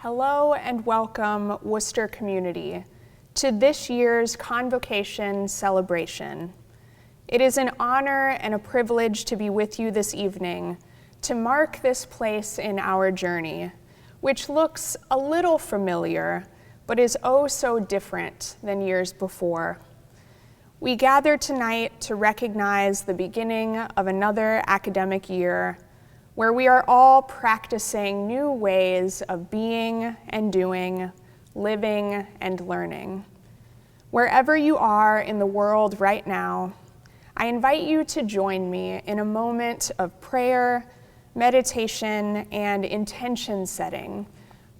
Hello and welcome, Worcester community, to this year's Convocation celebration. It is an honor and a privilege to be with you this evening to mark this place in our journey, which looks a little familiar, but is oh so different than years before. We gather tonight to recognize the beginning of another academic year where we are all practicing new ways of being and doing, living and learning. Wherever you are in the world right now, I invite you to join me in a moment of prayer, meditation, and intention setting,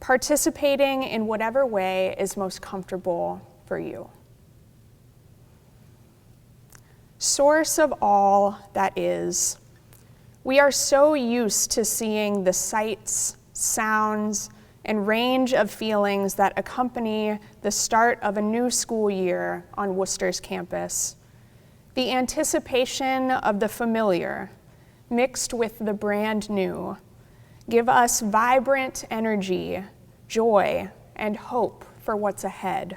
participating in whatever way is most comfortable for you. Source of all that is, we are so used to seeing the sights, sounds, and range of feelings that accompany the start of a new school year on Worcester's campus. The anticipation of the familiar, mixed with the brand new, give us vibrant energy, joy, and hope for what's ahead.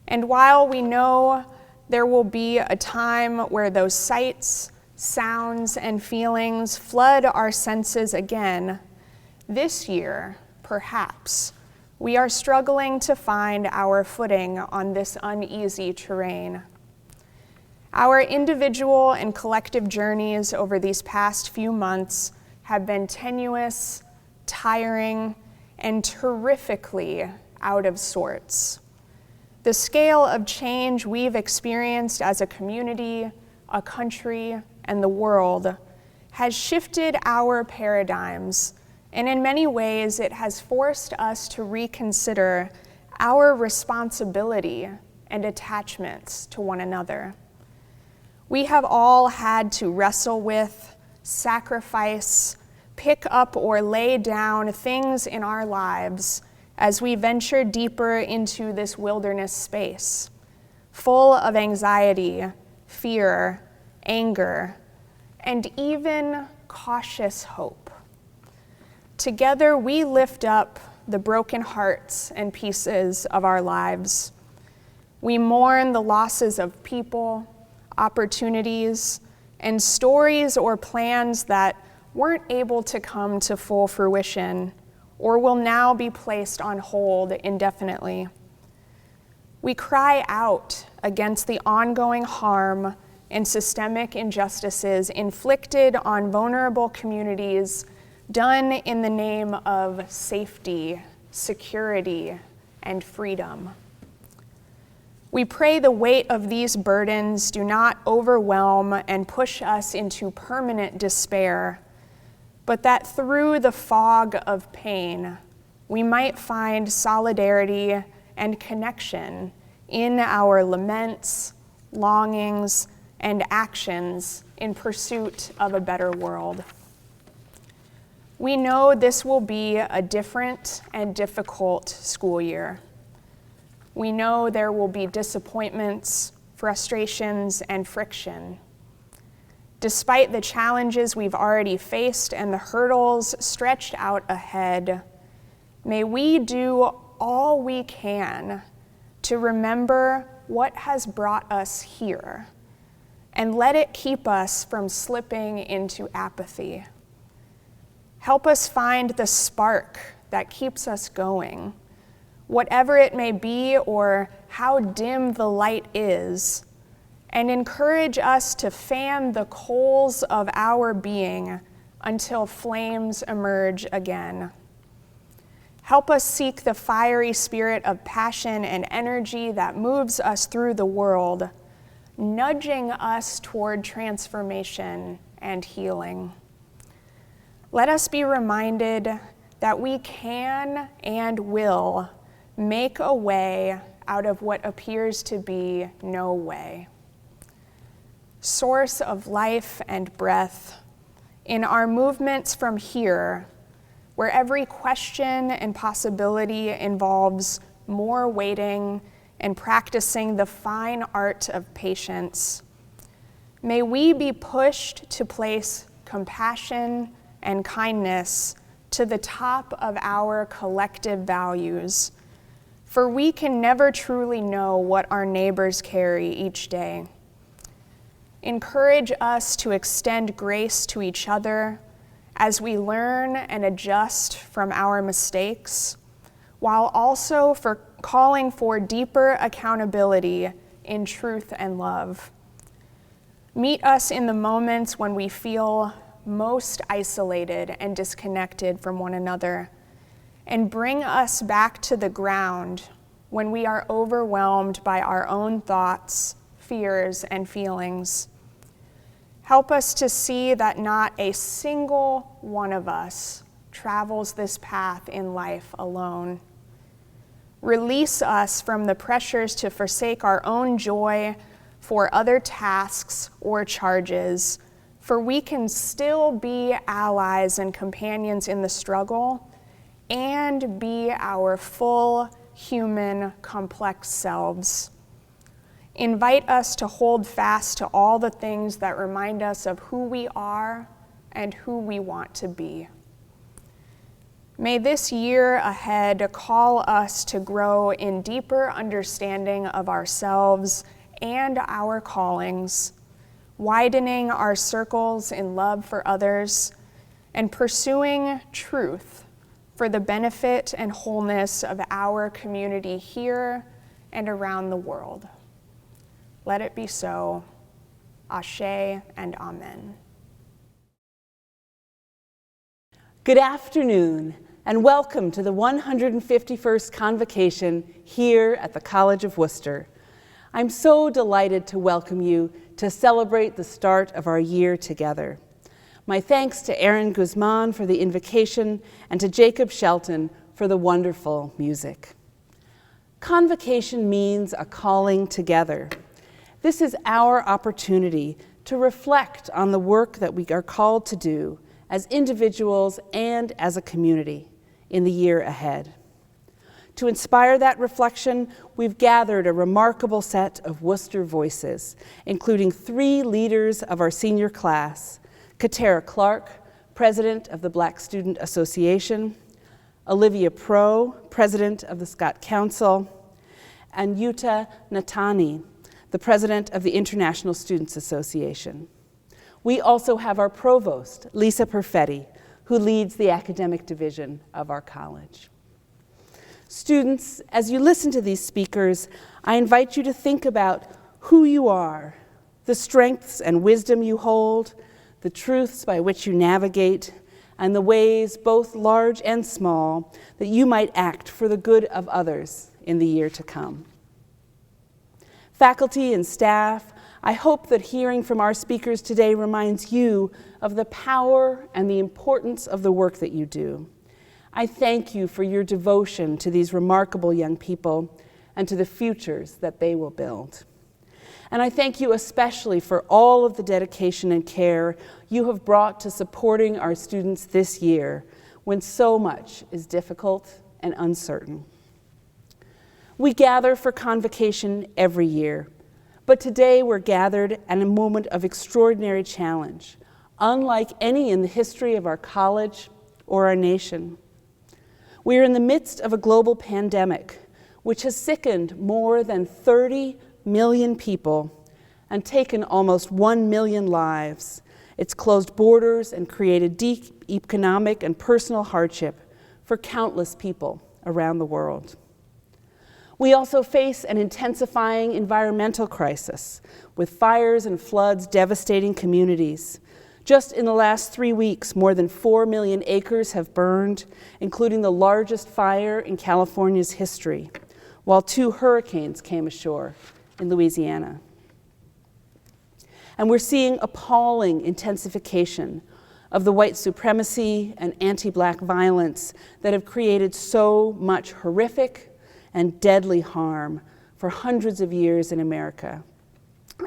And while we know there will be a time where those sights, sounds, and feelings flood our senses again, this year, perhaps, we are struggling to find our footing on this uneasy terrain. Our individual and collective journeys over these past few months have been tenuous, tiring, and terrifically out of sorts. The scale of change we've experienced as a community, a country, and the world has shifted our paradigms, and in many ways it has forced us to reconsider our responsibility and attachments to one another. We have all had to wrestle with, sacrifice, pick up or lay down things in our lives as we venture deeper into this wilderness space, full of anxiety, fear, anger, and even cautious hope. Together, we lift up the broken hearts and pieces of our lives. We mourn the losses of people, opportunities, and stories or plans that weren't able to come to full fruition or will now be placed on hold indefinitely. We cry out against the ongoing harm and systemic injustices inflicted on vulnerable communities done in the name of safety, security, and freedom. We pray the weight of these burdens do not overwhelm and push us into permanent despair, but that through the fog of pain, we might find solidarity and connection in our laments, longings, and actions in pursuit of a better world. We know this will be a different and difficult school year. We know there will be disappointments, frustrations, and friction. Despite the challenges we've already faced and the hurdles stretched out ahead, may we do all we can to remember what has brought us here and let it keep us from slipping into apathy. Help us find the spark that keeps us going, whatever it may be or how dim the light is, and encourage us to fan the coals of our being until flames emerge again. Help us seek the fiery spirit of passion and energy that moves us through the world, nudging us toward transformation and healing. Let us be reminded that we can and will make a way out of what appears to be no way. Source of life and breath, in our movements from here, where every question and possibility involves more waiting and practicing the fine art of patience, may we be pushed to place compassion and kindness to the top of our collective values, for we can never truly know what our neighbors carry each day. Encourage us to extend grace to each other as we learn and adjust from our mistakes, while also calling for deeper accountability in truth and love. Meet us in the moments when we feel most isolated and disconnected from one another, and bring us back to the ground when we are overwhelmed by our own thoughts, fears, and feelings. Help us to see that not a single one of us travels this path in life alone. Release us from the pressures to forsake our own joy for other tasks or charges, for we can still be allies and companions in the struggle and be our full human, complex selves. Invite us to hold fast to all the things that remind us of who we are and who we want to be. May this year ahead call us to grow in deeper understanding of ourselves and our callings, widening our circles in love for others, and pursuing truth for the benefit and wholeness of our community here and around the world. Let it be so. Ashe and Amen. Good afternoon, and welcome to the 151st Convocation here at the College of Worcester. I'm so delighted to welcome you to celebrate the start of our year together. My thanks to Aaron Guzman for the invocation and to Jacob Shelton for the wonderful music. Convocation means a calling together. This is our opportunity to reflect on the work that we are called to do as individuals and as a community in the year ahead. To inspire that reflection, we've gathered a remarkable set of Worcester voices, including 3 leaders of our senior class: Katara Clark, President of the Black Student Association; Olivia Pro, President of the Scott Council; and Yuta Natani, the President of the International Students Association. We also have our Provost, Lisa Perfetti, who leads the academic division of our college. Students, as you listen to these speakers, I invite you to think about who you are, the strengths and wisdom you hold, the truths by which you navigate, and the ways, both large and small, that you might act for the good of others in the year to come. Faculty and staff, I hope that hearing from our speakers today reminds you of the power and the importance of the work that you do. I thank you for your devotion to these remarkable young people and to the futures that they will build. And I thank you especially for all of the dedication and care you have brought to supporting our students this year when so much is difficult and uncertain. We gather for Convocation every year, but today we're gathered at a moment of extraordinary challenge, unlike any in the history of our college or our nation. We are in the midst of a global pandemic, which has sickened more than 30 million people and taken almost 1 million lives. It's closed borders and created deep economic and personal hardship for countless people around the world. We also face an intensifying environmental crisis, with fires and floods devastating communities. Just in the last 3 weeks, more than 4 million acres have burned, including the largest fire in California's history, while 2 hurricanes came ashore in Louisiana. And we're seeing appalling intensification of the white supremacy and anti-Black violence that have created so much horrific and deadly harm for hundreds of years in America,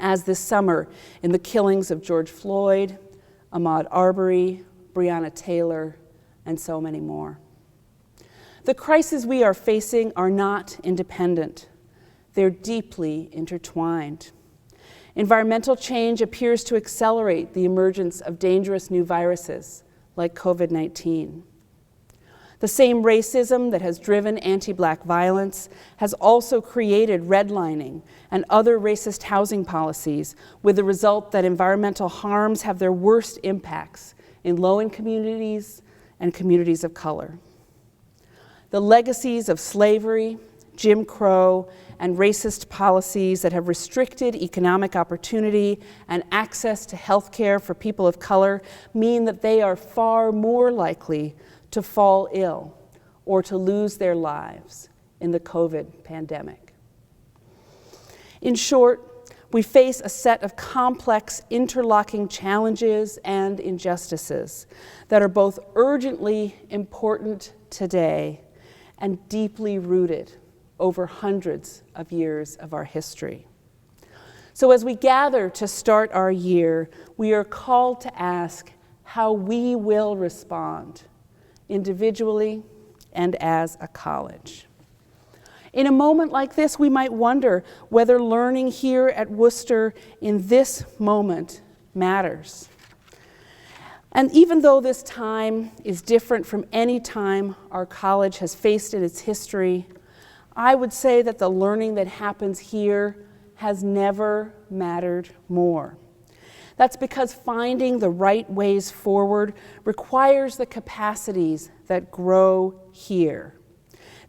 as this summer in the killings of George Floyd, Ahmaud Arbery, Breonna Taylor, and so many more. The crises we are facing are not independent. They're deeply intertwined. Environmental change appears to accelerate the emergence of dangerous new viruses like COVID-19. The same racism that has driven anti-Black violence has also created redlining and other racist housing policies, with the result that environmental harms have their worst impacts in low-income communities and communities of color. The legacies of slavery, Jim Crow, and racist policies that have restricted economic opportunity and access to health care for people of color mean that they are far more likely to fall ill or to lose their lives in the COVID pandemic. In short, we face a set of complex, interlocking challenges and injustices that are both urgently important today and deeply rooted over hundreds of years of our history. So as we gather to start our year, we are called to ask how we will respond, individually and as a college. In a moment like this, we might wonder whether learning here at Worcester in this moment matters. And even though this time is different from any time our college has faced in its history, I would say that the learning that happens here has never mattered more. That's because finding the right ways forward requires the capacities that grow here.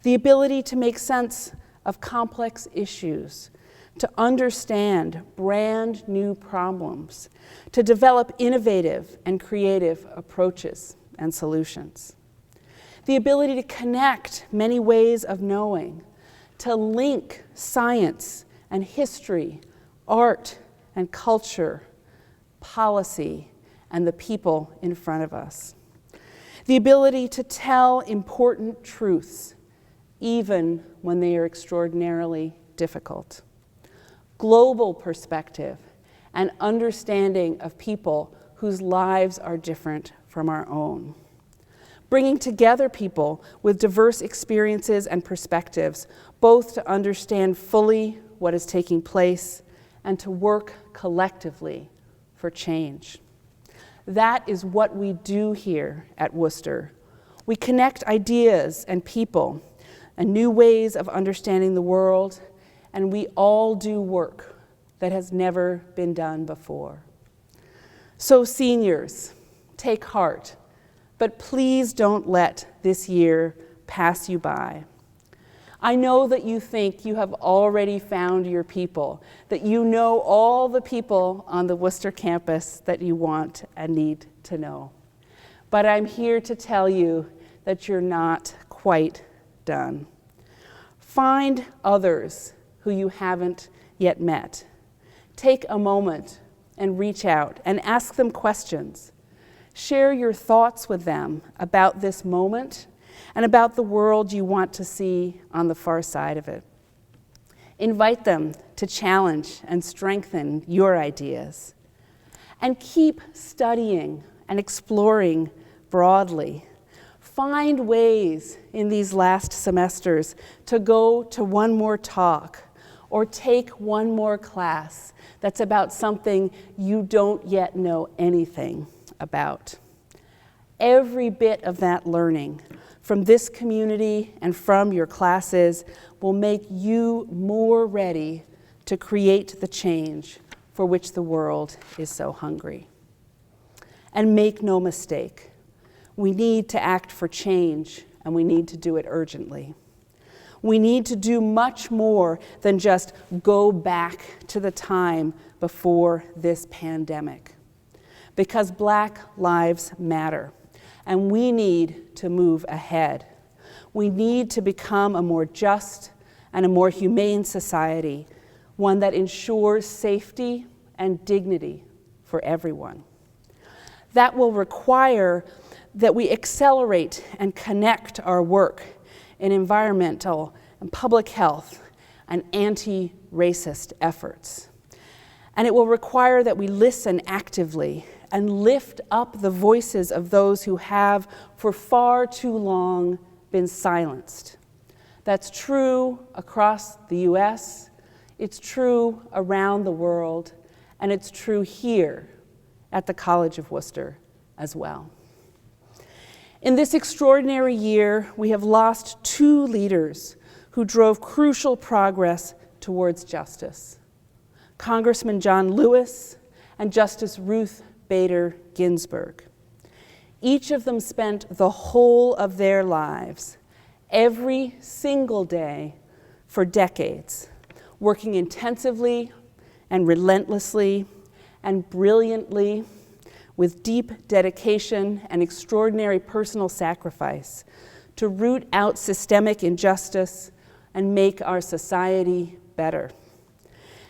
The ability to make sense of complex issues, to understand brand new problems, to develop innovative and creative approaches and solutions. The ability to connect many ways of knowing, to link science and history, art and culture, policy, and the people in front of us. The ability to tell important truths, even when they are extraordinarily difficult. Global perspective and understanding of people whose lives are different from our own. Bringing together people with diverse experiences and perspectives, both to understand fully what is taking place and to work collectively for change. That is what we do here at Worcester. We connect ideas and people and new ways of understanding the world, and we all do work that has never been done before. So seniors, take heart, but please don't let this year pass you by. I know that you think you have already found your people, that you know all the people on the Worcester campus that you want and need to know. But I'm here to tell you that you're not quite done. Find others who you haven't yet met. Take a moment and reach out and ask them questions. Share your thoughts with them about this moment and about the world you want to see on the far side of it. Invite them to challenge and strengthen your ideas. And keep studying and exploring broadly. Find ways in these last semesters to go to one more talk or take one more class that's about something you don't yet know anything about. Every bit of that learning from this community and from your classes will make you more ready to create the change for which the world is so hungry. And make no mistake, we need to act for change, and we need to do it urgently. We need to do much more than just go back to the time before this pandemic, because Black lives matter. And we need to move ahead. We need to become a more just and a more humane society, one that ensures safety and dignity for everyone. That will require that we accelerate and connect our work in environmental and public health and anti-racist efforts. And it will require that we listen actively and lift up the voices of those who have, for far too long, been silenced. That's true across the US, it's true around the world, and it's true here at the College of Worcester as well. In this extraordinary year, we have lost two leaders who drove crucial progress towards justice: Congressman John Lewis and Justice Ruth Bader Ginsburg. Each of them spent the whole of their lives, every single day, for decades, working intensively and relentlessly and brilliantly with deep dedication and extraordinary personal sacrifice to root out systemic injustice and make our society better.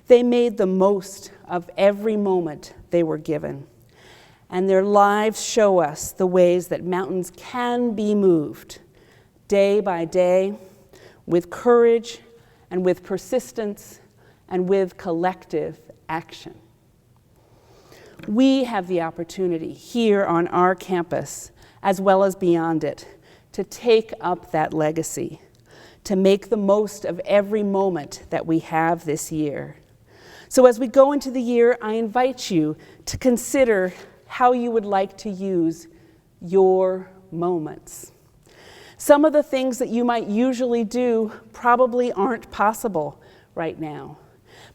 They made the most of every moment they were given, and their lives show us the ways that mountains can be moved day by day with courage and with persistence and with collective action. We have the opportunity here on our campus, as well as beyond it, to take up that legacy, to make the most of every moment that we have this year. So as we go into the year, I invite you to consider how you would like to use your moments. Some of the things that you might usually do probably aren't possible right now,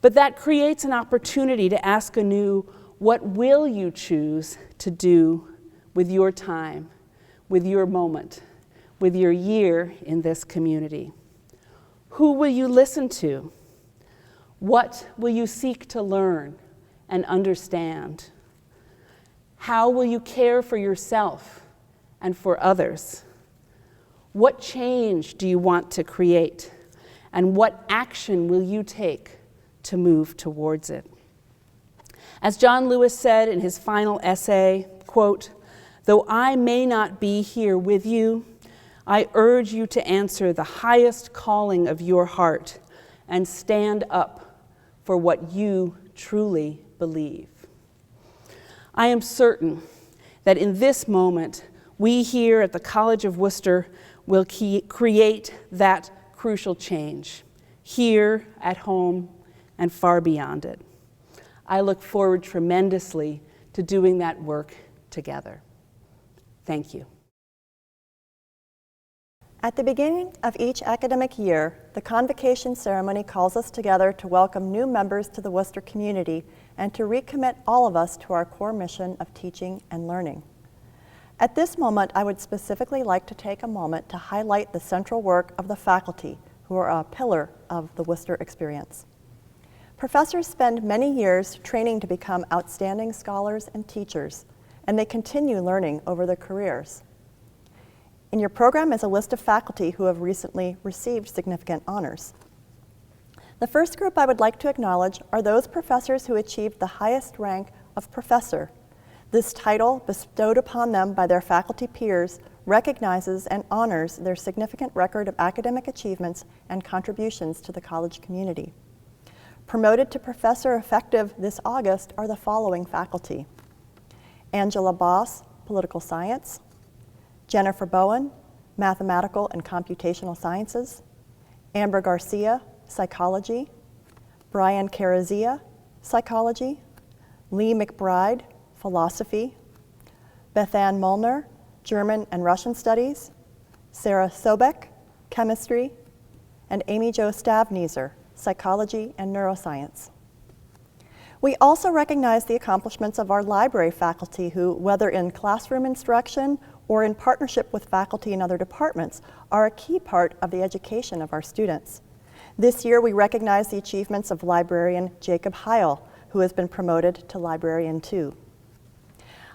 but that creates an opportunity to ask anew, what will you choose to do with your time, with your moment, with your year in this community? Who will you listen to? What will you seek to learn and understand? How will you care for yourself and for others? What change do you want to create? And what action will you take to move towards it? As John Lewis said in his final essay, quote, "Though I may not be here with you, I urge you to answer the highest calling of your heart and stand up for what you truly believe." I am certain that in this moment, we here at the College of Worcester will create that crucial change, here, at home, and far beyond it. I look forward tremendously to doing that work together. Thank you. At the beginning of each academic year, the Convocation ceremony calls us together to welcome new members to the Worcester community and to recommit all of us to our core mission of teaching and learning. At this moment, I would specifically like to take a moment to highlight the central work of the faculty, who are a pillar of the Worcester experience. Professors spend many years training to become outstanding scholars and teachers, and they continue learning over their careers. In your program is a list of faculty who have recently received significant honors. The first group I would like to acknowledge are those professors who achieved the highest rank of professor. This title, bestowed upon them by their faculty peers, recognizes and honors their significant record of academic achievements and contributions to the college community. Promoted to professor effective this August are the following faculty: Angela Boss, Political Science; Jennifer Bowen, Mathematical and Computational Sciences; Amber Garcia, Psychology; Brian Carazia, Psychology; Lee McBride, Philosophy; Bethann Molnar, German and Russian Studies; Sarah Sobek, Chemistry; and Amy Jo Stavnieser, Psychology and Neuroscience. We also recognize the accomplishments of our library faculty who, whether in classroom instruction or in partnership with faculty in other departments, are a key part of the education of our students. This year, we recognize the achievements of librarian Jacob Heil, who has been promoted to Librarian 2.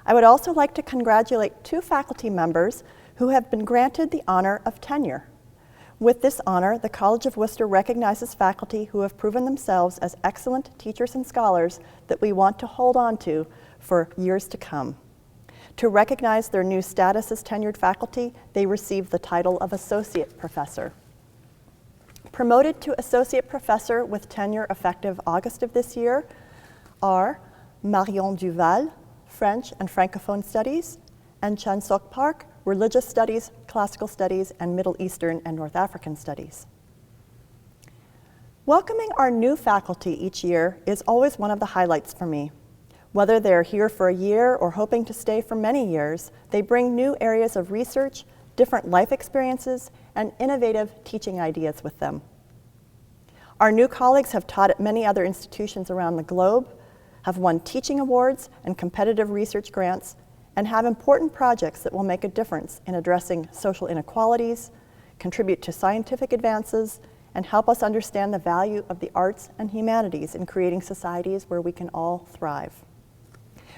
I would also like to congratulate two faculty members who have been granted the honor of tenure. With this honor, the College of Worcester recognizes faculty who have proven themselves as excellent teachers and scholars that we want to hold on to for years to come. To recognize their new status as tenured faculty, they receive the title of Associate Professor. Promoted to Associate Professor with tenure effective August of this year are Marion Duval, French and Francophone Studies, and Chan Sok Park, Religious Studies, Classical Studies, and Middle Eastern and North African Studies. Welcoming our new faculty each year is always one of the highlights for me. Whether they're here for a year or hoping to stay for many years, they bring new areas of research, different life experiences, and innovative teaching ideas with them. Our new colleagues have taught at many other institutions around the globe, have won teaching awards and competitive research grants, and have important projects that will make a difference in addressing social inequalities, contribute to scientific advances, and help us understand the value of the arts and humanities in creating societies where we can all thrive.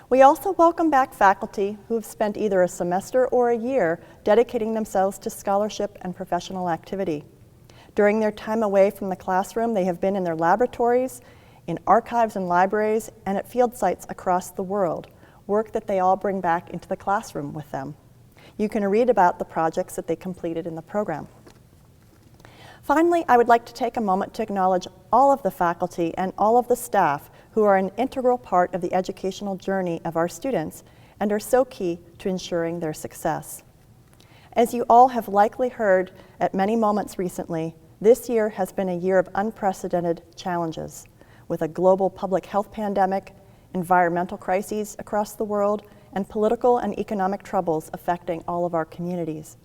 We also welcome back faculty who have spent either a semester or a year dedicating themselves to scholarship and professional activity. During their time away from the classroom, they have been in their laboratories, in archives and libraries, and at field sites across the world, work that they all bring back into the classroom with them. You can read about the projects that they completed in the program. Finally, I would like to take a moment to acknowledge all of the faculty and all of the staff who are an integral part of the educational journey of our students and are so key to ensuring their success. As you all have likely heard at many moments recently, this year has been a year of unprecedented challenges, with a global public health pandemic, environmental crises across the world, and political and economic troubles affecting all of our communities.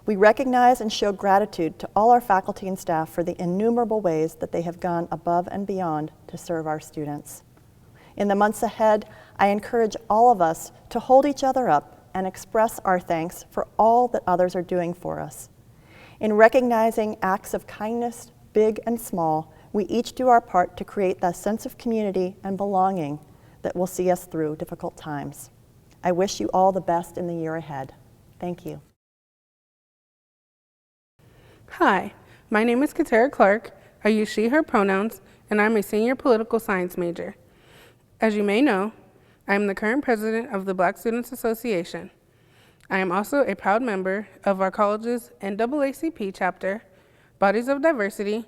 We recognize and show gratitude to all our faculty and staff for the innumerable ways that they have gone above and beyond to serve our students. In the months ahead, I encourage all of us to hold each other up and express our thanks for all that others are doing for us. In recognizing acts of kindness, big and small, we each do our part to create that sense of community and belonging that will see us through difficult times. I wish you all the best in the year ahead. Thank you. Hi, my name is Katara Clark. I use she, her pronouns, and I'm a senior political science major. As you may know, I am the current president of the Black Students Association. I am also a proud member of our college's NAACP chapter, Bodies of Diversity,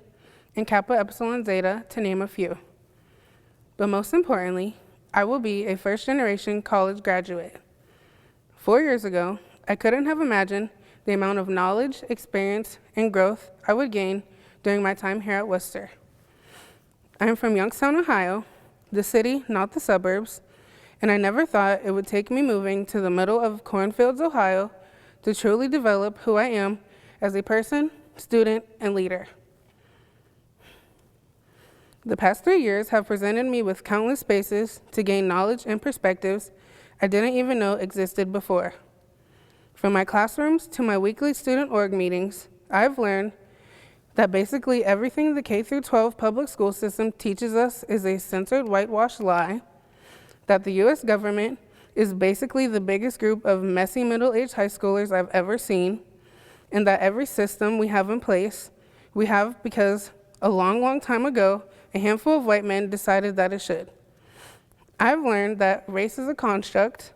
and Kappa Epsilon Zeta, to name a few. But most importantly, I will be a first-generation college graduate. 4 years ago, I couldn't have imagined the amount of knowledge, experience, and growth I would gain during my time here at Worcester. I am from Youngstown, Ohio, the city, not the suburbs, and I never thought it would take me moving to the middle of cornfields, Ohio, to truly develop who I am as a person, student, and leader. The past 3 years have presented me with countless spaces to gain knowledge and perspectives I didn't even know existed before. From my classrooms to my weekly student org meetings, I've learned that basically everything the K-12 public school system teaches us is a censored, whitewashed lie, that the U.S. government is basically the biggest group of messy middle-aged high schoolers I've ever seen, and that every system we have in place, we have because a long, long time ago, a handful of white men decided that it should. I've learned that race is a construct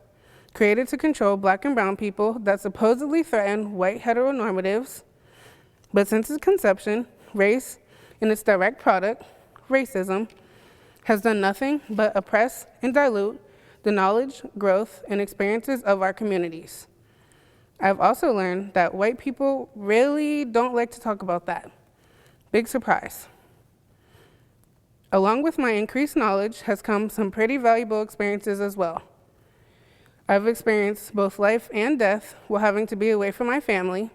created to control Black and brown people that supposedly threaten white heteronormatives, but since its conception, race and its direct product, racism, has done nothing but oppress and dilute the knowledge, growth, and experiences of our communities. I've also learned that white people really don't like to talk about that. Big surprise. Along with my increased knowledge has come some pretty valuable experiences as well. I've experienced both life and death while having to be away from my family.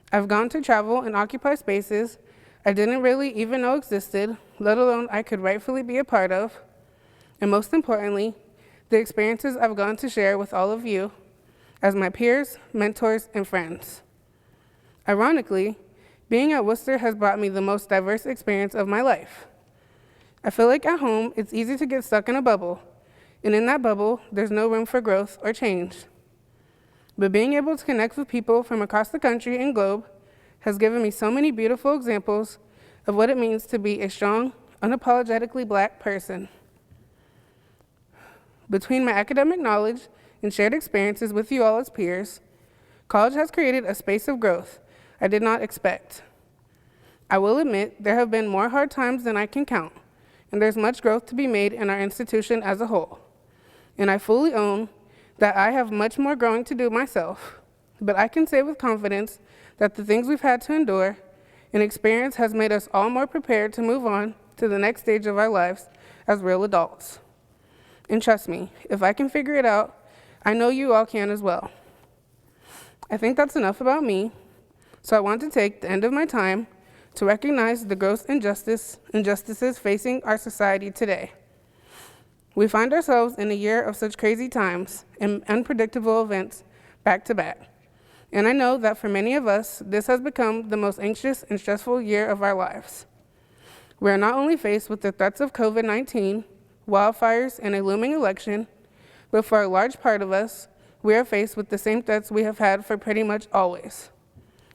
I've gone to travel and occupy spaces I didn't really even know existed, let alone I could rightfully be a part of. And most importantly, the experiences I've gone to share with all of you as my peers, mentors, and friends. Ironically, being at Worcester has brought me the most diverse experience of my life. I feel like at home, it's easy to get stuck in a bubble, and in that bubble, there's no room for growth or change. But being able to connect with people from across the country and globe has given me so many beautiful examples of what it means to be a strong, unapologetically Black person. Between my academic knowledge and shared experiences with you all as peers, college has created a space of growth I did not expect. I will admit there have been more hard times than I can count, and there's much growth to be made in our institution as a whole. And I fully own that I have much more growing to do myself, but I can say with confidence that the things we've had to endure and experience has made us all more prepared to move on to the next stage of our lives as real adults. And trust me, if I can figure it out, I know you all can as well. I think that's enough about me, so I want to take the end of my time to recognize the gross injustices facing our society today. We find ourselves in a year of such crazy times and unpredictable events back to back. And I know that for many of us, this has become the most anxious and stressful year of our lives. We are not only faced with the threats of COVID-19, wildfires, and a looming election, but for a large part of us, we are faced with the same threats we have had for pretty much always.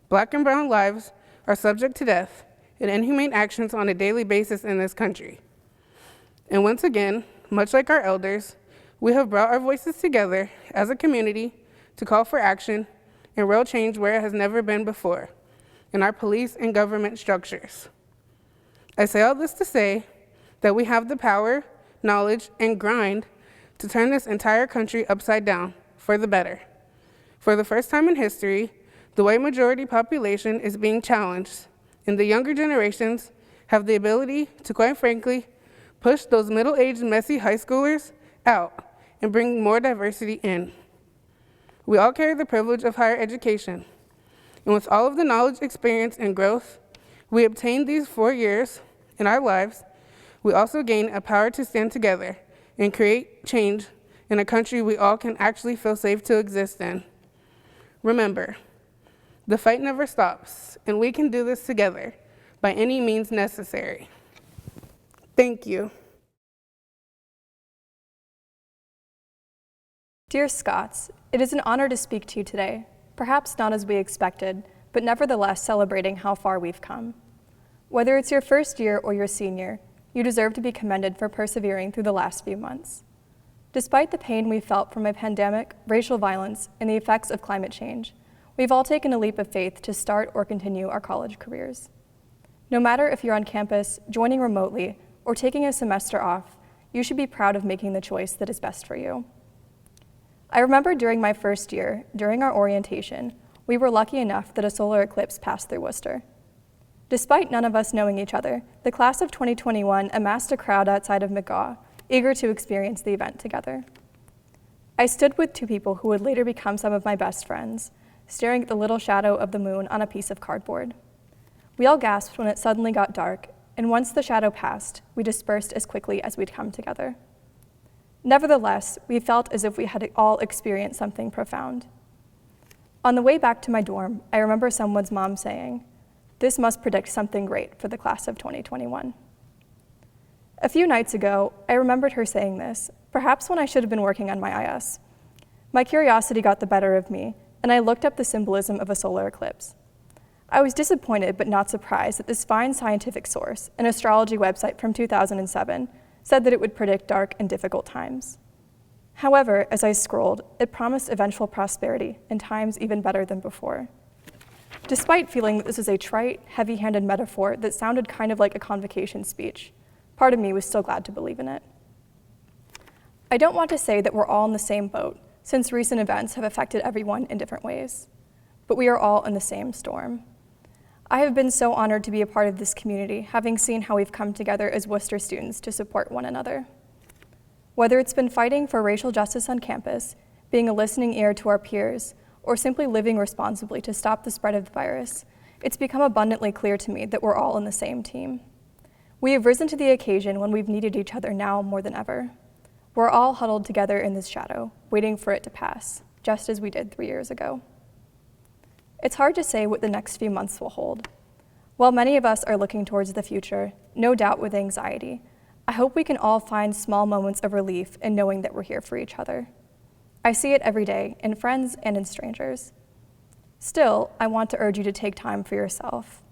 Black and brown lives are subject to death and inhumane actions on a daily basis in this country. And once again, much like our elders, we have brought our voices together as a community to call for action and real change where it has never been before, in our police and government structures. I say all this to say that we have the power, knowledge, and grind to turn this entire country upside down for the better. For the first time in history, the white majority population is being challenged, and the younger generations have the ability to, quite frankly, push those middle-aged, messy high schoolers out and bring more diversity in. We all carry the privilege of higher education, and with all of the knowledge, experience, and growth we obtained these 4 years in our lives, we also gain a power to stand together and create change in a country we all can actually feel safe to exist in. Remember, the fight never stops, and we can do this together by any means necessary. Thank you. Dear Scots, it is an honor to speak to you today, perhaps not as we expected, but nevertheless celebrating how far we've come. Whether it's your first year or your senior, you deserve to be commended for persevering through the last few months. Despite the pain we felt from a pandemic, racial violence, and the effects of climate change, we've all taken a leap of faith to start or continue our college careers. No matter if you're on campus, joining remotely, or taking a semester off, you should be proud of making the choice that is best for you. I remember during my first year, during our orientation, we were lucky enough that a solar eclipse passed through Worcester. Despite none of us knowing each other, the class of 2021 amassed a crowd outside of McGaw, eager to experience the event together. I stood with two people who would later become some of my best friends, staring at the little shadow of the moon on a piece of cardboard. We all gasped when it suddenly got dark, and once the shadow passed, we dispersed as quickly as we'd come together. Nevertheless, we felt as if we had all experienced something profound. On the way back to my dorm, I remember someone's mom saying, "This must predict something great for the class of 2021. A few nights ago, I remembered her saying this, perhaps when I should have been working on my IS. My curiosity got the better of me, and I looked up the symbolism of a solar eclipse. I was disappointed but not surprised that this fine scientific source, an astrology website from 2007, said that it would predict dark and difficult times. However, as I scrolled, it promised eventual prosperity and times even better than before. Despite feeling that this is a trite, heavy-handed metaphor that sounded kind of like a convocation speech, part of me was still glad to believe in it. I don't want to say that we're all in the same boat, since recent events have affected everyone in different ways, but we are all in the same storm. I have been so honored to be a part of this community, having seen how we've come together as Worcester students to support one another. Whether it's been fighting for racial justice on campus, being a listening ear to our peers, or simply living responsibly to stop the spread of the virus, it's become abundantly clear to me that we're all in the same team. We have risen to the occasion when we've needed each other now more than ever. We're all huddled together in this shadow, waiting for it to pass, just as we did 3 years ago. It's hard to say what the next few months will hold. While many of us are looking towards the future, no doubt with anxiety, I hope we can all find small moments of relief in knowing that we're here for each other. I see it every day, in friends and in strangers. Still, I want to urge you to take time for yourself.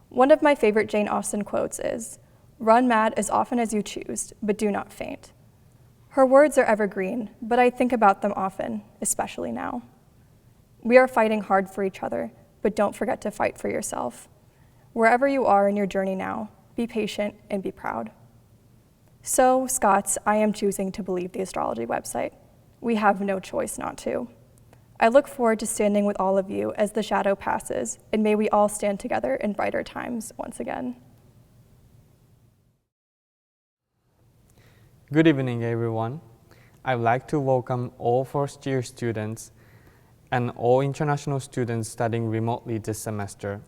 One of my favorite Jane Austen quotes is, "Run mad as often as you choose, but do not faint." Her words are evergreen, but I think about them often, especially now. We are fighting hard for each other, but don't forget to fight for yourself. Wherever you are in your journey now, be patient and be proud. So, Scots, I am choosing to believe the astrology website. We have no choice not to. I look forward to standing with all of you as the shadow passes, and may we all stand together in brighter times once again. Good evening, everyone. I'd like to welcome all first-year students and all international students studying remotely this semester.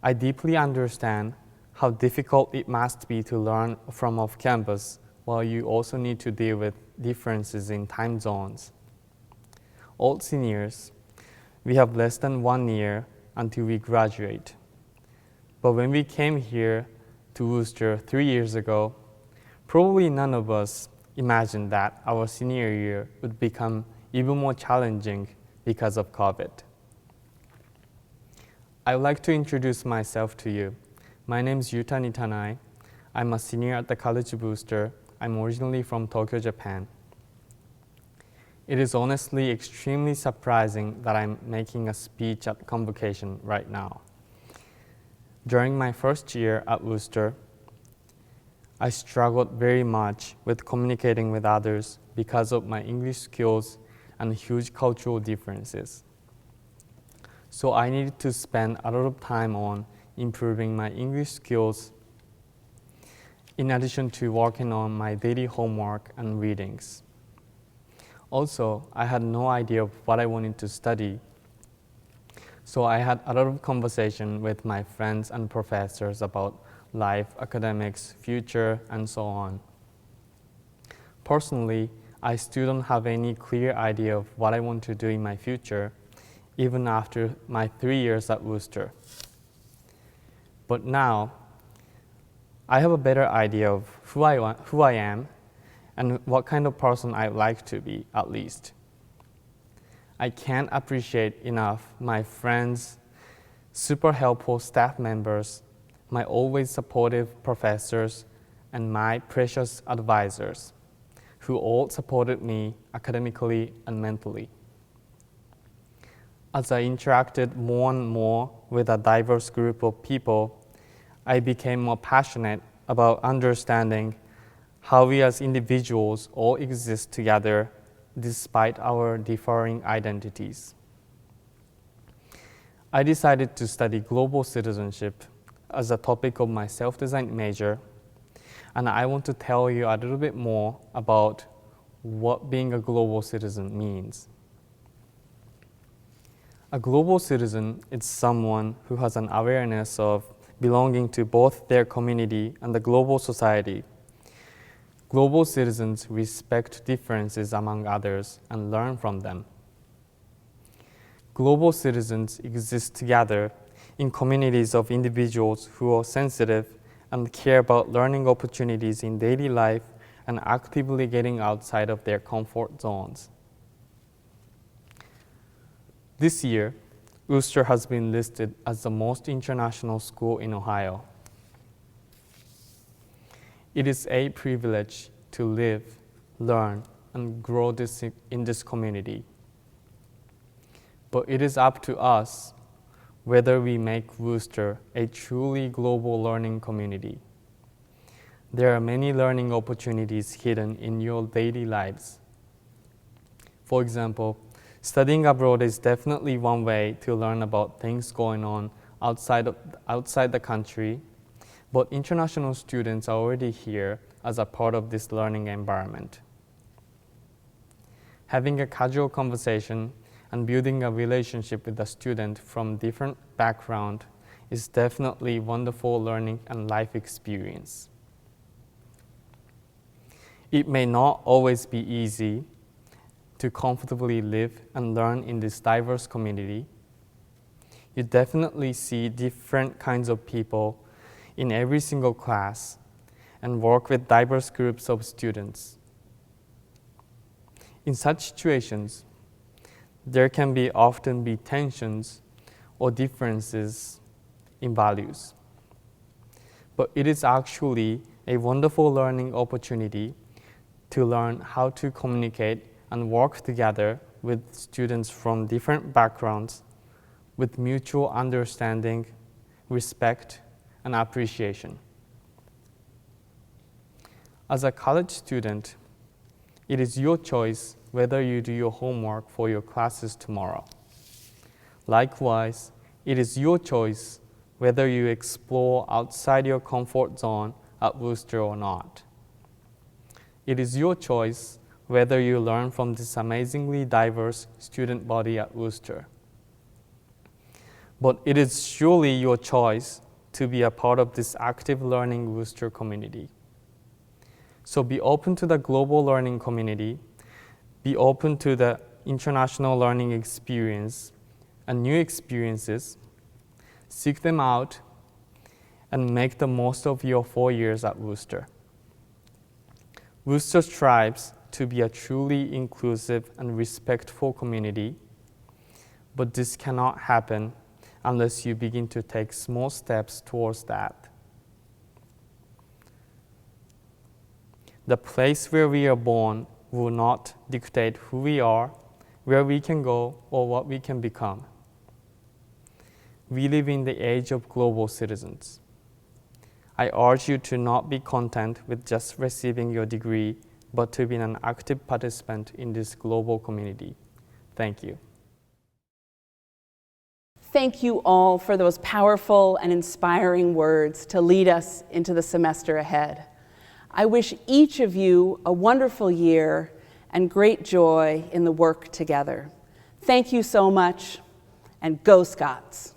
I deeply understand how difficult it must be to learn from off campus while you also need to deal with differences in time zones. All seniors, we have less than 1 year until we graduate. But when we came here to Worcester 3 years ago, probably none of us imagined that our senior year would become even more challenging because of COVID. I would like to introduce myself to you. My name is Yuta Nitanai. I'm a senior at the College of Worcester. I'm originally from Tokyo, Japan. It is honestly extremely surprising that I'm making a speech at Convocation right now. During my first year at Worcester, I struggled very much with communicating with others because of my English skills and huge cultural differences. So I needed to spend a lot of time on improving my English skills in addition to working on my daily homework and readings. Also, I had no idea of what I wanted to study. So I had a lot of conversation with my friends and professors about life, academics, future, and so on. Personally, I still don't have any clear idea of what I want to do in my future, even after my 3 years at Worcester. But now, I have a better idea of who I am and what kind of person I'd like to be, at least. I can't appreciate enough my friends, super helpful staff members, my always supportive professors, and my precious advisors, who all supported me academically and mentally. As I interacted more and more with a diverse group of people, I became more passionate about understanding how we as individuals all exist together despite our differing identities. I decided to study global citizenship as a topic of my self-designed major, and I want to tell you a little bit more about what being a global citizen means. A global citizen is someone who has an awareness of belonging to both their community and the global society. Global citizens respect differences among others and learn from them. Global citizens exist together in communities of individuals who are sensitive and care about learning opportunities in daily life and actively getting outside of their comfort zones. This year, Worcester has been listed as the most international school in Ohio. It is a privilege to live, learn, and grow in this community. But it is up to us whether we make Worcester a truly global learning community. There are many learning opportunities hidden in your daily lives. For example, studying abroad is definitely one way to learn about things going on outside the country, but international students are already here as a part of this learning environment. Having a casual conversation and building a relationship with a student from different background is definitely wonderful learning and life experience. It may not always be easy to comfortably live and learn in this diverse community. You definitely see different kinds of people in every single class and work with diverse groups of students. In such situations, there can often be tensions or differences in values. But it is actually a wonderful learning opportunity to learn how to communicate and work together with students from different backgrounds with mutual understanding, respect, and appreciation. As a college student, it is your choice whether you do your homework for your classes tomorrow. Likewise, it is your choice whether you explore outside your comfort zone at Worcester or not. It is your choice whether you learn from this amazingly diverse student body at Worcester. But it is surely your choice to be a part of this active learning Worcester community. So be open to the global learning community, be open to the international learning experience and new experiences, seek them out, and make the most of your 4 years at Worcester. Worcester strives to be a truly inclusive and respectful community, but this cannot happen unless you begin to take small steps towards that. The place where we are born will not dictate who we are, where we can go, or what we can become. We live in the age of global citizens. I urge you to not be content with just receiving your degree, but to be an active participant in this global community. Thank you. Thank you all for those powerful and inspiring words to lead us into the semester ahead. I wish each of you a wonderful year and great joy in the work together. Thank you so much, and go Scots!